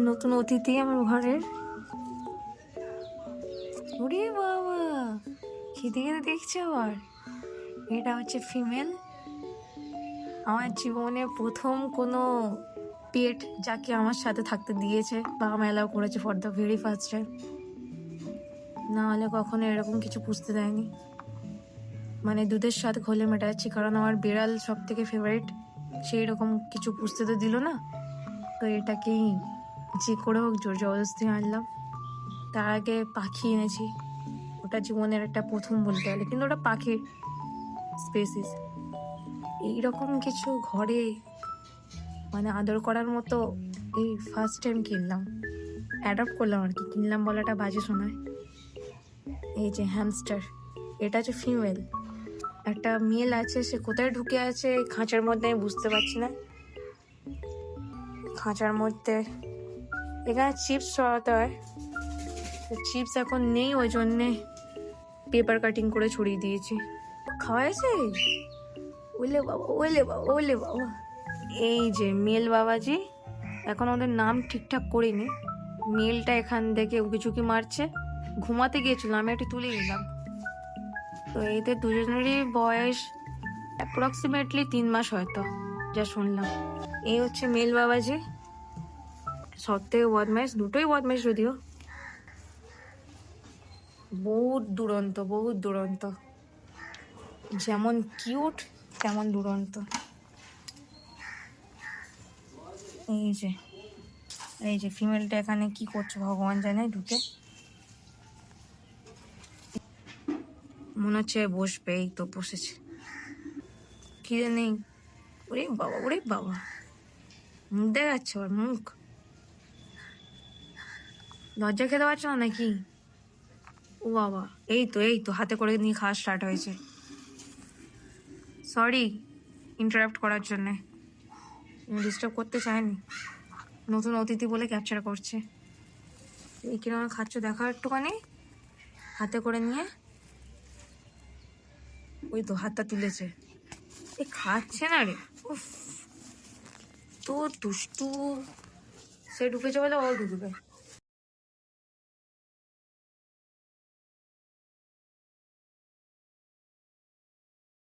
নতুন অতিথি আমার ঘরের। ওরে বাবা, খেতে খেতে দেখছে আবার। এটা হচ্ছে ফিমেল। আমার জীবনে প্রথম কোনো পেট যাকে আমার সাথে থাকতে দিয়েছে বা আমার অ্যালাউ করেছে for the very first time. না হলে কখনো এরকম কিছু পুষতে দেয়নি। মানে দুধের স্বাদ ঘোলে মেটাচ্ছি, কারণ আমার বিড়াল সব থেকে ফেভারিট। সেই রকম কিছু পুষতে তো দিল না, তো এটাকেই যে করে হোক জোর জবরদস্তি আনলাম। তার আগে পাখি এনেছি, ওটা জীবনের একটা প্রথম বলতে গেলে, কিন্তু ওটা পাখির স্পেসিস। এইরকম কিছু ঘরে মানে আদর করার মতো এই ফার্স্ট টাইম কিনলাম, অ্যাডপ্ট করলাম আর কি। কিনলাম বলাটা বাজে শোনায়। এই যে হ্যামস্টার, এটা হচ্ছে ফিমেল। একটা মেল আছে, সে কোথায় ঢুকে আছে খাঁচার মধ্যে আমি বুঝতে পারছি না। খাঁচার মধ্যে এখানে চিপস ছড়াতে হয়, তো চিপস এখন নেই, ওই জন্যে পেপার কাটিং করে ছড়িয়ে দিয়েছি। খাওয়াইছে, ওলে বাবা ওলে বাবা ওলে বাবা। এই যে মেল বাবাজি, এখন ওদের নাম ঠিকঠাক করিনি। মেলটা এখান থেকে উকিঝুঁকি মারছে, ঘুমাতে গিয়েছিলাম, আমি একটু তুলে নিলাম। তো এদের দুজনেরই বয়স অ্যাপ্রক্সিমেটলি 3 মাস হয়তো, যা শুনলাম। এই হচ্ছে মেল বাবাজি, সব থেকে বদমাইশ, দুটোই বদমাইশ যদিও। বহুত দুরন্ত, বহুত দুরন্ত, যেমন কিউট তেমন দুরন্ত। এই যে এই যে ফিমেলটা এখানে কি করছে ভগবান জানে, ঢুকে মনে হচ্ছে বসবে। এই তো বসেছে, খিদে নেই। ওরে বাবা ওরে বাবা, মুখ দেখাচ্ছে ওর মুখ। লজ্জা খেতে পারছো না নাকি? ও বাবা, এই তো হাতে করে নিয়ে খাওয়া স্টার্ট হয়েছে। সরি ইন্টারাপ্ট করার জন্যে, ডিস্টার্ব করতে চাইনি। নতুন অতিথি বলে ক্যাপচার করছে। এই কিরকম খাচ্ছ দেখা একটুখানি, হাতে করে নিয়ে। ওই তো হাতটা তুলেছে, এ খাচ্ছে না রে। উফ, তো দুষ্টু। সে ঢুকেছে বলে ও ঢুকবে।